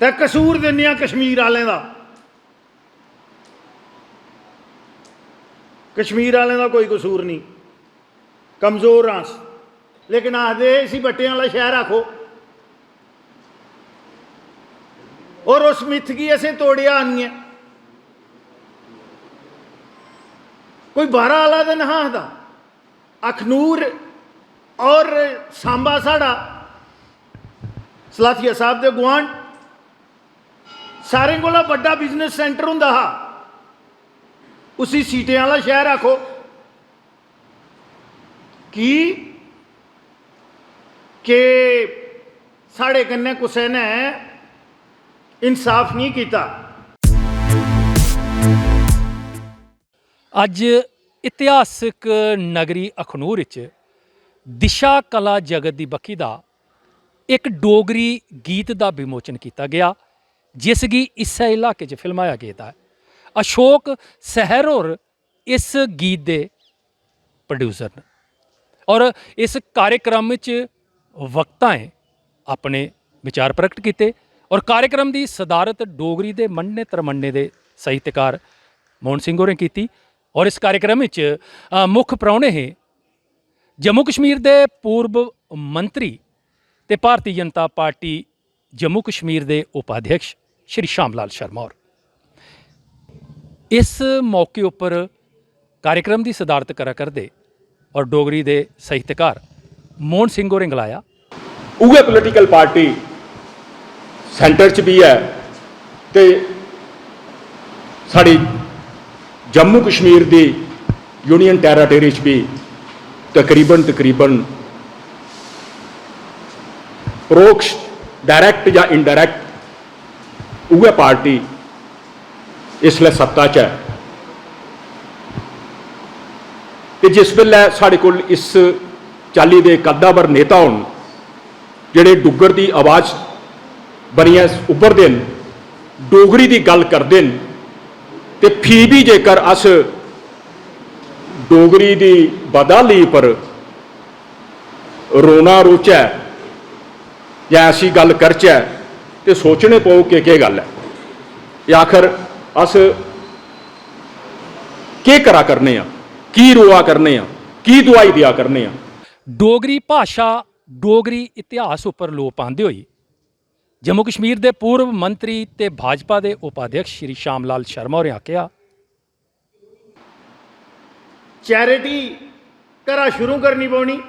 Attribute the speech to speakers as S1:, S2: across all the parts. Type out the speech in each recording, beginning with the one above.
S1: तो कसूर दिन्ने कश्मीर वालें का। कश्मीर वालें का कोई कसूर नहीं, कमज़ोर हाँ, लेकिन आखते इसी बट्टियां वाला शहर आखो। और उस मिथ की असें तोड़िया नहीं है। कोई बारा आला तो नहीं आखदा। अखनूर और सांबा साढ़ा सलाथिया साहब के गुआंढ सारें कोला बड़ा बिजनेस सेंटर हुंदा हा। उसी सीटें वाला शहर आखो कि साढ़े कन्नै कुसै ने इंसाफ नहीं किया।
S2: अज इतिहासिक नगरी अखनूर विच दिशा कला जगत की बक्खी दा एक डोगरी गीत का विमोचन किया गया, जिस गी इस्सै इलाके च फिल्माया गेदा है। अशोक सहर होर इस गीत के प्रोड्यूसर ने और इस कार्यक्रम च वक्ताएं अपने विचार प्रगट किए और कार्यक्रम की सदारत डोगरी के मन्ने तरमन्ने के साहित्यकार मोहन सिंह होरें की। और इस कार्यक्रम मुख परौने हे जम्मू कश्मीर के पूर्व मंत्री ते भारतीय जनता पार्टी जम्मू कश्मीर के उपाध्यक्ष श्री श्याम लाल शर्मा होर। इस मौके उपर कार्यक्रम की सदारत करा करदे और डोगरी के साहित्यकार मोहन सिंह होरें गलाया,
S3: उहे पोलिटिकल पार्टी सेंटर च भी है ते साड़ी जम्मू कश्मीर की यूनियन टैराटेरी च भी तकरीबन परोक्ष डायरैक्ट या इनडायरैक्ट उहे पार्टी इसलिए सत्ता च है। कि जिस वेले साढ़े कोल इस चाली के कद्दावर नेता होन जिहड़े डुग्गर की आवाज़ बनिया उभरते हैं, डोगरी की गल करते हैं, तो फ्ही भी जेकर अस डोगरी की बदहाली पर रोना रोचै या ऐसी गल करचै तो सोचने पो कि गल है, या आखिर अस के करा करने आ, की रोआ करने आ, की दुआई दिया करने आ।
S2: डोगरी भाषा डोगरी इतिहास उपर लो पांदे होई जम्मू कश्मीर के पूर्व मंत्री ते भाजपा के उपाध्यक्ष श्री श्याम लाल शर्मा होरें आख्या,
S1: चैरिटी घरा शुरू करनी पौनी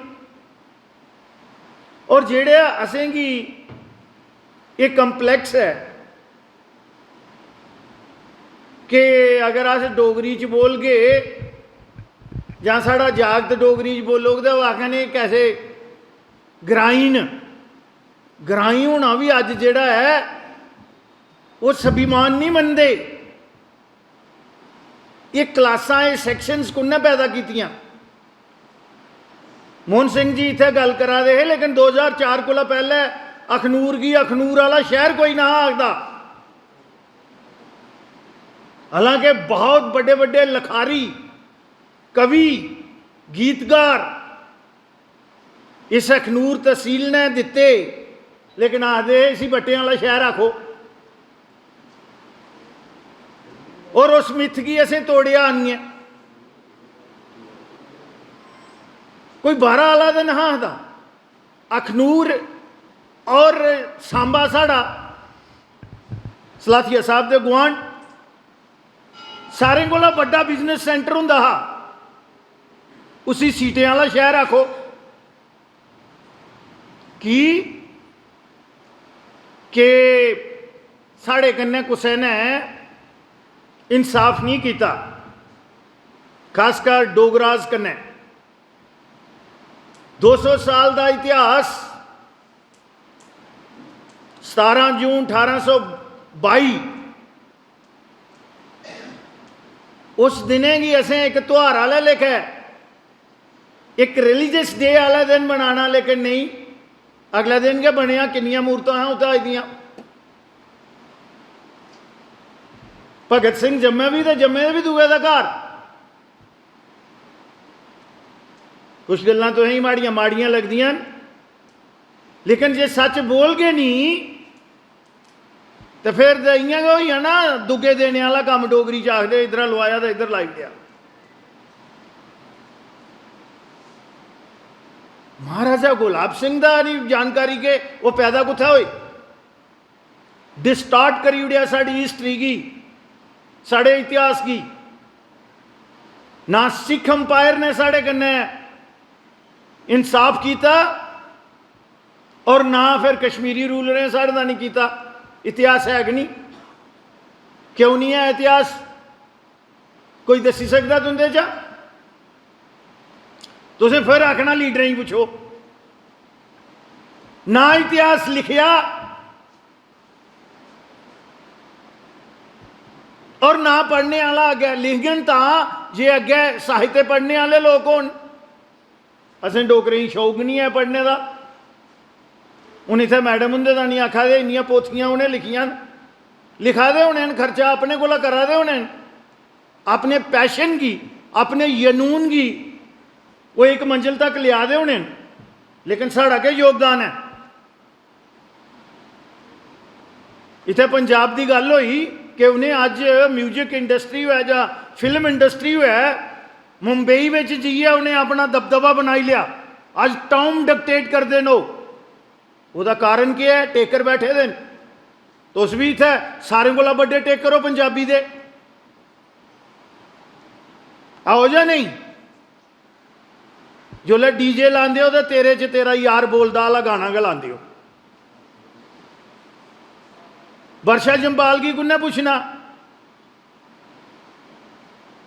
S1: और जेड़े असेंगी ये कंपलैक्स है कि अगर अस डोगरी च बोल गए या साढ़ा जागत डोगरी च बोलोग तो आखने कैसे ग्राईं होना भी अज जेड़ा है वो स्वाभिमान नहीं मनते। ये क्लासां ये सैक्शनस कुन्ने पैदा कीतियां? मोहन सिंह जी इत्थे गल करा दे हे, लेकिन 2004 कोला पहले अखनूर की अखनूर वाला शहर कोई ना आखदा। हालांकि बहुत बड़े बड़े लखारी कवि गीतकार इस अखनूर तहसील ने दिते, लेकिन आखदे इसी बट्टियां वाला शहर आखो। और उस मिथ की असें तोड़िया नहीं है। कोई बारा आला तो नहीं आखदा। अखनूर और सांबा साढ़ा सलाथिया साहब के गुआंढ सारें कोला बड़ा बिजनेस सेंटर हुंदा हा। उसी सीटें वाला शहर आखो कि साढ़े कन्नै कुसै ने इंसाफ नहीं किया, खासकर डोगराज कन्नै। 200 साल का इतिहास 17 जून 1822 उस दिने की असें एक त्यौहार आला लिखा है, एक रिलीजियस डे आला दिन मनाना, लेकिन नहीं अगले दिन के बनया किनिया मूर्तां हैं उत्थे आईदियां। भगत सिंह जम्मे भी तो जम्मे भी दूए का घर। कुछ गल्लां तो ही माड़ियां लगदियां, लेकिन जे सच बोल गए नहीं तो फिर इं होई ना दुगे देने वाला काम डोगरी च आखदे, इधर लवाया तो इधर लाई दिया। महाराजा गुलाब सिंह दा नहीं जानकारी के वो पैदा कुत्थे होए, डिस्टार्ट करी उड़िया साड़ी हिस्टरी की, साढ़े इतिहास की। ना सिख अंपायर ने साढ़े कन्ने इंसाफ किया और ना फिर कश्मीरी रूलर ने साढ़े का नहीं किया। इतिहास है कि नहीं? क्यों नहीं है इतिहास? कोई दसी सकता तुंदे चा? तुसें फिर आखना लीडरें ही पुछो। ना इतिहास लिखिया और ना पढ़ने वाला अगे लिखन, जे अगे साहित्य पढ़ने वाले लोग होन। असें डोगरें शौक नहीं है पढ़ने का। हूँ इतने मैडम होंगे तो नहीं आखा दे इन्नियां पोथियां उन्हें लिखियां, लिखा दे होने खर्चा अपने को करा दे होने, अपने पैशन की अपने जनून की वो एक मंजिल तक लिया दे होने। लेकिन साड़ा क्या योगदान है? इतने पंजाब की गल हुई कि उन्हें अज म्यूजिक इंडस्ट्री हुआ या फिल्म इंडस्ट्री हुआ, मुंबई में जाइए उन्हें अपना दबदबा बनाई लिया। अज टॉम डिक्टेट करते नो, उसका कारण क्या है? टेकर बैठे दे। तुस भी इतने सारे को बड़े टेकर हो पंजाबी दे, आओ जा नहीं? जोल्लै डीजे लाते हो तो तेरे च तेरा यार बोलदा वाला गाना गै लाते हो। वर्षा जंबाल की कुन्ने पुछना?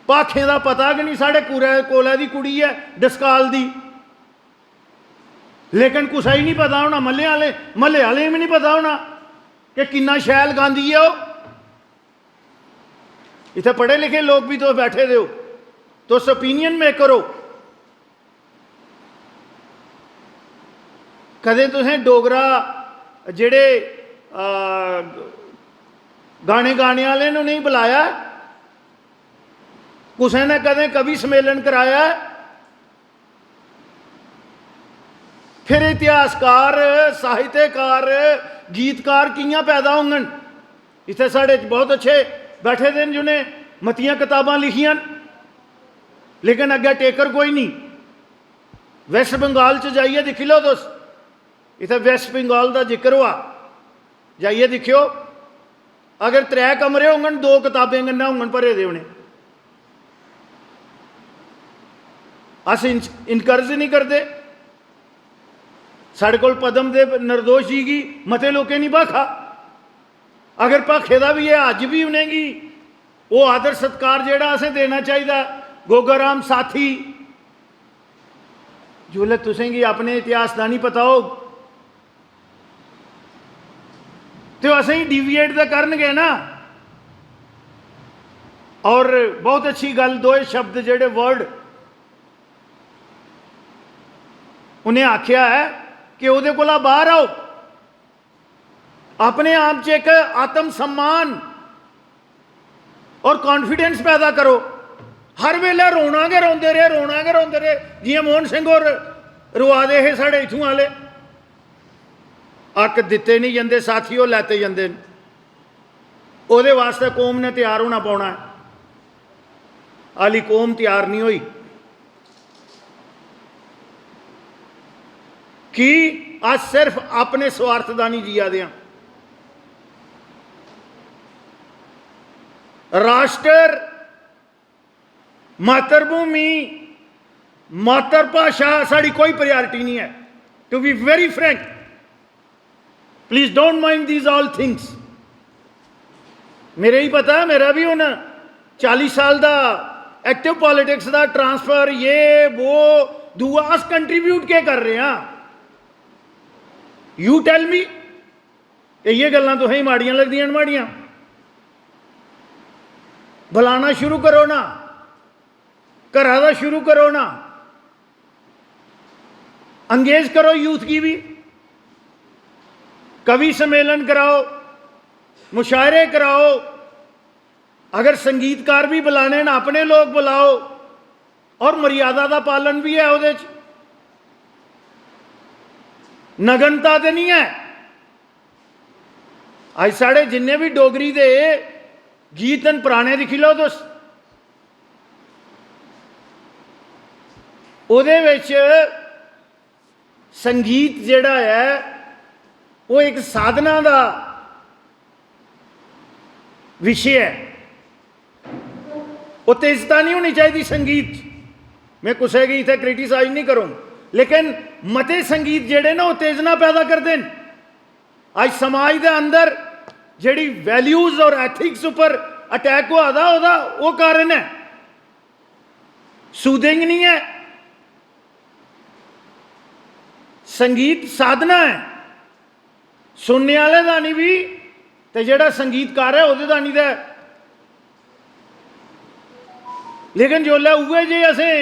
S1: भाखें का पता कि नहीं साढ़े कोले की कुड़ी है डस्काल की, लेकिन कुछ ही नहीं पता होना। महल्ले वाले भी नहीं पता होना कि किन्ना शैल गांदी है वो। इतने पढ़े लिखे लोग भी तो बैठे दे हो, तो ओपीनियन मेकर हो। कदें तुसें डोगरा जेड़े गाने गाने वाले ने नहीं बुलाया? कुसै ने कदें कवि सम्मेलन कराया? फिर इतिहासकार साहित्यकार गीतकार कियां पैदा होंगन? इतने साढ़े बहुत अच्छे बैठे दे जिन्हें मतियां किताबां लिखियां, लेकिन अगे टेकर कोई नहीं। वैस्ट बंगाल च जाइए दिखी लो तुस, इतने वैस्ट बंगाल का जिक्र हुआ, जाइए दिखियो। अगर 3 कमरे होंगन 2 किताबें कन्नै होंगन भरे दे होने। अस इनकरेज नहीं करते। साढ़े को पदम दे निर्दोष जी की मते लोगों नहीं भाखा, अगर भाखे का भी है अज भी उन्हेंगी वो आदर सत्कार जोड़ा असें देना चाहिए। गोगा राम साथी जोल्लै तुसेंगी अपने इतिहास का नहीं पता हो तो असें डिविएट तो करनगे ना। और बहुत अच्छी गल, 2 शब्द जेड़े वर्ड उन्हें आख्या है कि उहदे कोला बाहर आओ, अपने आप च एक आत्म सम्मान और कॉन्फिडेंस पैदा करो। हर वेले रोना गै रोंदे रहे, रोना गै रोंदे रहे, जियां मोहन सिंह होर रुआ दे हे साढ़े इत्थूं वाले। अक दिते नहीं जाते साथी, वो लैते जाते। ਉਹਦੇ वास्ते कौम ने तैयार होना पौना है, हाली कौम तैयार नहीं हुई कि अज सिर्फ अपने स्वार्थ का नहीं जिया दे। राष्ट्र, मातृभूमि, मातृभाषा साड़ी कोई प्रायोरिटी नहीं है। To be very frank, please don't mind these all things. मेरे ही पता है, मेरा भी हूँ 40 साल का एक्टिव पॉलिटिक्स का ट्रांसफर, ये वो दूआ, अस कंट्रीब्यूट क्या कर रहे हैं? You tell me. ये गल्लां तुसें माड़ियां लगदियां माड़ियां, बुलाना शुरू करो ना, घरा दा शुरू करो ना, अंगेज करो यूथ की भी, कवि सम्मेलन कराओ, मुशायरे कराओ। अगर संगीतकार भी बुलाने ना अपने लोग बुलाओ, और मर्यादा का पालन भी है उहदे च, नगनता तो नहीं है। अज साढ़े जिन्ने भी डोगरी दे गीत न पुराने दिक्खी लो तुस, ਉਹਦੇ ਵਿੱਚ संगीत ਜਿਹੜਾ है वो एक साधना का विषय है। वो तेजता नहीं होनी चाहिए संगीत, मैं कुछ की इतने क्रिटिसाइज नहीं करूँ, लेकिन मते संगीत जेड़े ना वो तेजना पैदा करते हैं। आज समाज के अंदर जेड़ी वैल्यूज और एथिक्स उपर अटैक हुआ था वो कारण है, सूदिंग नहीं है। संगीत साधना है, सुनने वाले का नहीं भी, तो जेड़ा संगीतकार है वो नहीं है। लेकिन जोल्लै उए जे असें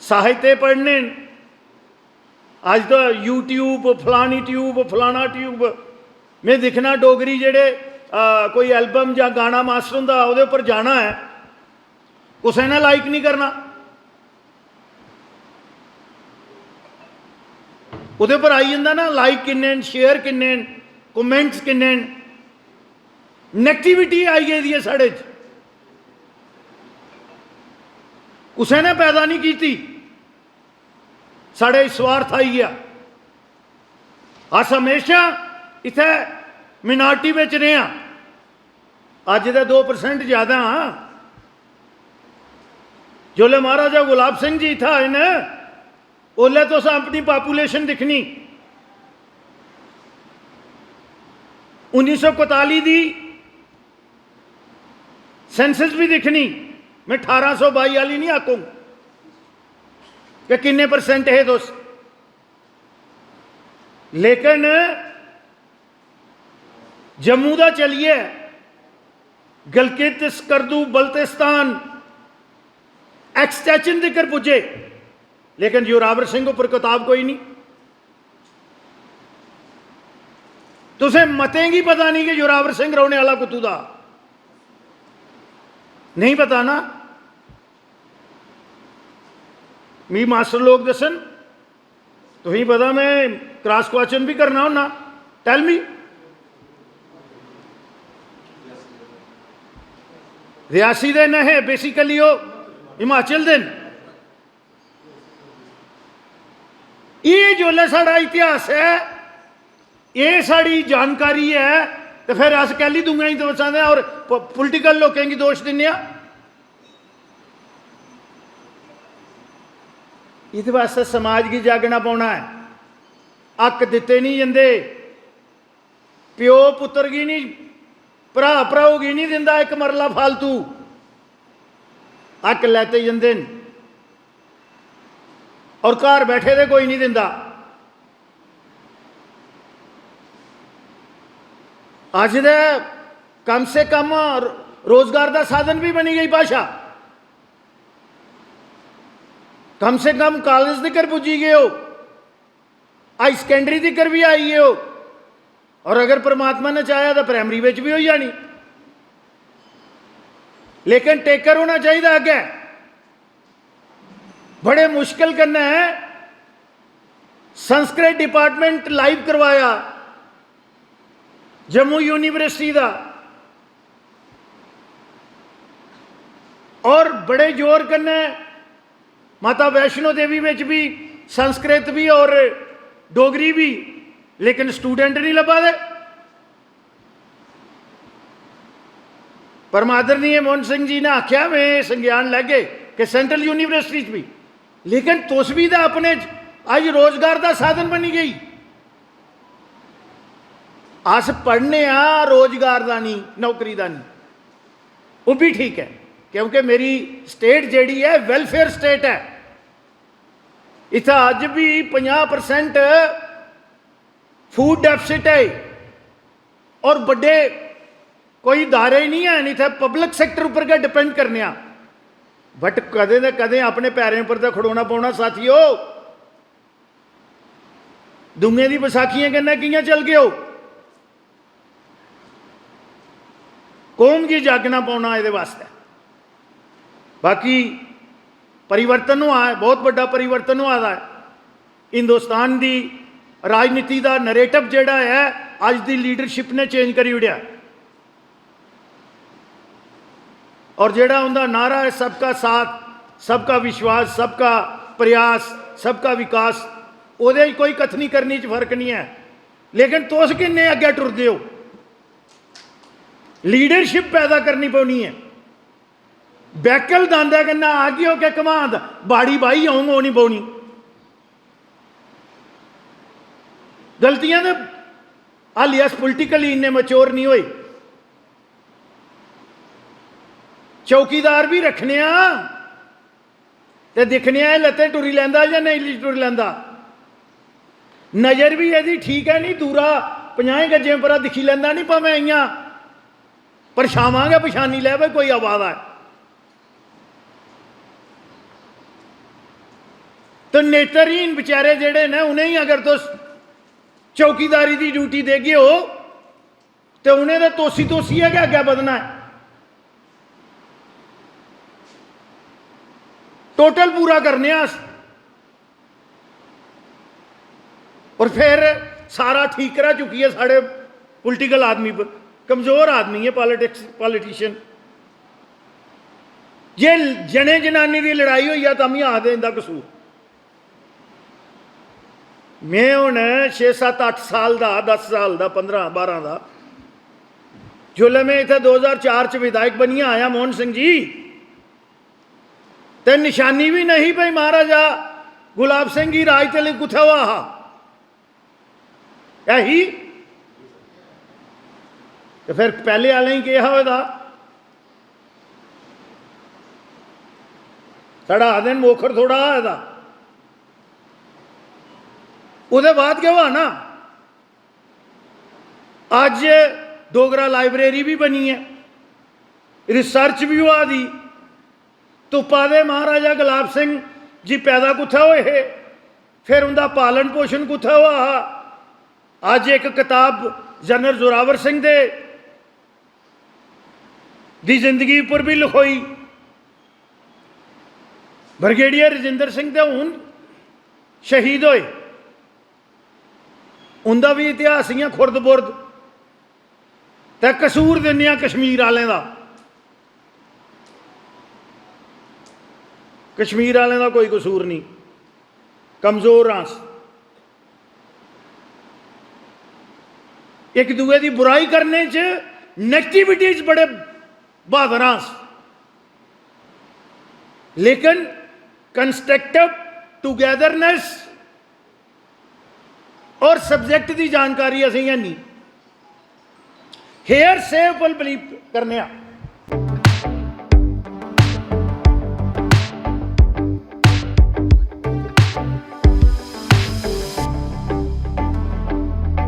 S1: साहित्य पढ़ने, अज तो यूट्यूब फलानी ट्यूब फलाना ट्यूब में दिखना डोगरी जेड़े कोई एल्बम या गाना मास्टर होंदा उहदे उपर जाना है, कुसै ने लाइक नहीं करना, उहदे पर आई जांदा ना लाइक किन्ने शेयर किन्ने कमेंट्स किन्ने, नेगेटिविटी आई गई है साढ़े च, कुसै ने पैदा नहीं की, साढ़े स्वार्थ आई गया। अस हमेशा इत्थे मिनारिटी में रहे हैं, अज तो 2% ज़्यादा हाँ। जोल्लै महाराजा गुलाब सिंह जी इत्थे आए न, ओल्लै तुस अपनी पापूलेशन दिखनी 1941 की सेंसस भी दिखनी, मैं 1822 वाली नहीं आखूँ कि किन्ने % है तुस, लेकिन जम्मू का चलिए गलगित स्कर्दू बल्तिस्तान एक्सटेंशन तक पुजे, लेकिन जोरावर सिंह उपर किताब कोई नहीं। तुसें मतें गी पता नहीं कि जोरावर सिंह रौने वाला कुत्तू दा नहीं पता ना, मी मास्टर लोग दसन, तुसीं पता मैं क्रॉस क्वेश्चन भी करना होना, टेल मी। रियासी दे न है बेसिकली, वो हिमाचल दे। ये जोल्लै साढ़ा इतिहास है, ये साड़ी जानकारी है, तो फिर अस कैली दूंगा ही दोष आते और पोलिटिकल लोगों की दोष दिन्ने। इस वास्ते समाज की जागना पाना है, हक दिते नहीं जाते, प्यो पुत्र की नहीं, भरा भराओ की नहीं दिंदा एक मरला फालतू, हक लैते जाते और घर बैठे तो कोई नहीं दिंदा। अज दे कम से कम रोजगार का साधन भी बनी गई भाषा, कम से कम कॉलेज तक पुजी गए हो, हाई सकैंडरी तक भी आई गए हो, और अगर परमात्मा ने चाहा तो प्राइमरी में भी हो जानी, लेकिन टेकर होना चाहिए अगे। बड़े मुश्किल करना है, संस्कृत डिपार्टमेंट लाइव करवाया जम्मू यूनिवर्सिटी का, और बड़े जोर करना माता वैष्णो देवी में भी संस्कृत भी और डोगरी भी, लेकिन स्टूडेंट नहीं लभा दे। परम आदरणीय मोहन सिंह जी ने आख्या मैं संज्ञान लैगे कि सेंट्रल यूनिवर्सिटी भी, लेकिन तुस भी तो अपने अज रोजगार का साधन बनी गई। अस पढ़ने रोजगार का नहीं, नौकरी का नहीं, वो भी ठीक है, क्योंकि मेरी स्टेट जेड़ी है वेलफेयर स्टेट है। इतना अज भी 50% फूड डेफिसिट है, और बड़े कोई इदारे ही नहीं है, इतने पब्लिक सैक्टर उपर क्या डिपेंड करने, बट कदे न कदे अपने पैरों पर तो खड़ोना पौना साथियों। दुनिया की बैसाखियां कन्नै कियां चल गए हो, कौम की जागना पाना ये वास्ते। बाकी परिवर्तन हुआ है, बहुत बड़ा परिवर्तन हुआ है हिंदुस्तान की राजनीति का नरेटिव जिहड़ा है अज की लीडरशिप ने चेंज करी उड़िया। और जिहड़ा उनका नारा है सबका साथ, सबका विश्वास, सबका प्रयास, सबका विकास, उहदे कोई कथनी करनी च फर्क नहीं है। लेकिन तुस किन्ने अगे टुरदे हो? लीडरशिप पैदा करनी पौनी है। बैकल दांदा कन्ना आ गई हो के कमांद बाड़ी बाई आऊंग होनी पौनी। गलतियां तो हाली अस पोलिटिकली इन्ने मच्योर नहीं होए। चौकीदार भी रखने ते दिखने लत्ते टुरी लैंदा या नहीं टुरी लैंदा। नज़र भी यदि ठीक है, नहीं दूरा 50 गजें पर दिखी लैंदा नहीं, भावें इं परछावांगे पछानी लै भाई कोई आवाज़ है। तो नेत्रहीन बेचारे जेड़े ने उन्हें ही अगर तुस चौकीदारी की ड्यूटी देगे हो तो उन्हें तो तोसी तोसिया के अगे बधना है। टोटल पूरा करने अस और फिर सारा ठीक करा चुकी है। साढ़े पोलिटिकल आदमी कमज़ोर आदमी है, पॉलिटिशियन। जे जने जनानी की लड़ाई हुई है तो भी आखते इनका कसूर। मैं हुण 6 7 8 साल का, 10 साल का, 15 12 का, जोल्ले मैं इत्थे 2004 च विधायक बनिया आया मोहन सिंह जी, तो निशानी भी नहीं भाई महाराजा गुलाब सिंह जी राज ते कुत्थे हुआ हा यही। तो फिर पहले वाले ही कहा होगा साढ़ा आदन मोखर थोड़ा है। उसके बाद क्या हुआ ना, अज डोगरा लाइब्रेरी भी बनी है, रिसर्च भी हुआ दी। तुप्पा दे महाराजा गुलाब सिंह जी पैदा कुत्थे होए, फिर उनका पालन पोषण कुत्थे हुआ। अज एक किताब जनरल जोरावर सिंह दे दी जिंदगी पर भी लिखोई। ब्रिगेडियर रजिंदर सिंह तो हूँ शहीद होए, उनका भी इतिहास ही खुरद बुरद। तो कसूर दिने कश्मीर वाले का, कश्मीर वाले का कोई कसूर नहीं, कमज़ोर हाँ। एक दूए की बुराई करने च नेगेटिविटी च बड़े बहादुर हाँ, लेकिन कंस्ट्रक्टिव टुगैदरनेस और सब्जेक्ट की जानकारी असें है नहीं। हेयर सेव पर बिलीव करने